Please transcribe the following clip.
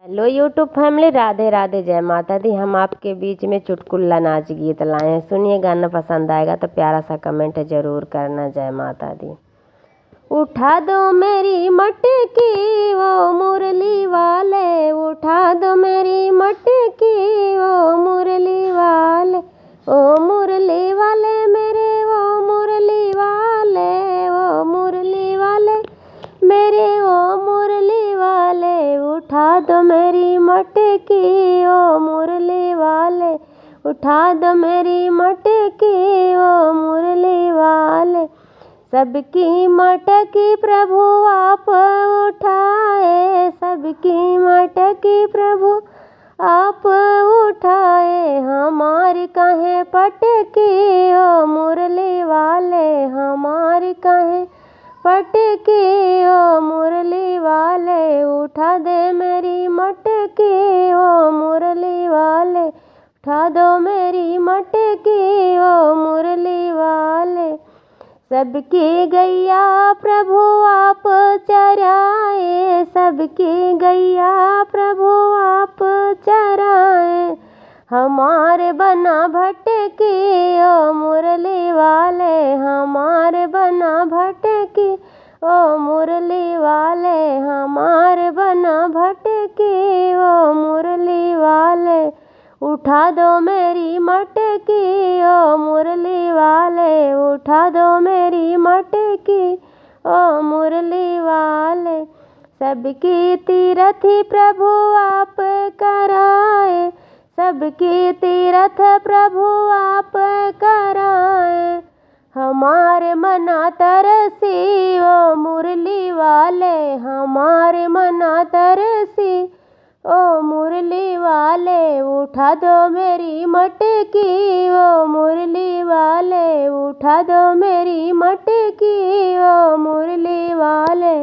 Hello YouTube family, Radhe Radhe, जय माता दी। हम आपके बीच में चुटकुला नाच गीत लाए हैं। सुनिए, गाना पसंद आएगा तो प्यारा सा कमेंट जरूर करना। जय माता दी। उठा दो मेरी मटकी वो मुरली वाले, उठा दो मेरी मटकी वो मुरली वाले, ओ मुरली वाले मेरे, वो मुरली वाले, वो मुरली वाले मेरे, वो मुरली वाले। उठा दो मेरी मटकी ओ मुरली वाले, उठा दो मेरी मटकी ओ मुरली वाले। सबकी मटकी प्रभु आप उठाए, सबकी मटकी प्रभु आप उठाए। हमारी काहे पटकी ओ मुरली वाले, हमारी काहे पटकी ओ मुरली वाले। उठा दे मेरी मटकी ओ मुरली वाले, उठा दो मेरी मटकी ओ मुरली वाले। सबकी गैया प्रभु आप चराए, सबकी गैया प्रभु आप चराए। हमारे बना भटकी ओ मुरली वाले, हमारे बना भटकी ओ मुरली वाले, हमारे बना भटकी ओ मुरली वाले। उठा दो मेरी मटकी ओ मुरली वाले, उठा दो मेरी मटकी ओ मुरली वाले। सबकी तीरथी प्रभु आप कराए, सबकी तीरथ प्रभु आप कराए। हमारे मना तरसी ओ मुरली वाले, हमारे मना तरसी ओ मुरली वाले। उठा दो मेरी मटकी ओ मुरली वाले, उठा दो मेरी मटकी ओ मुरली वाले।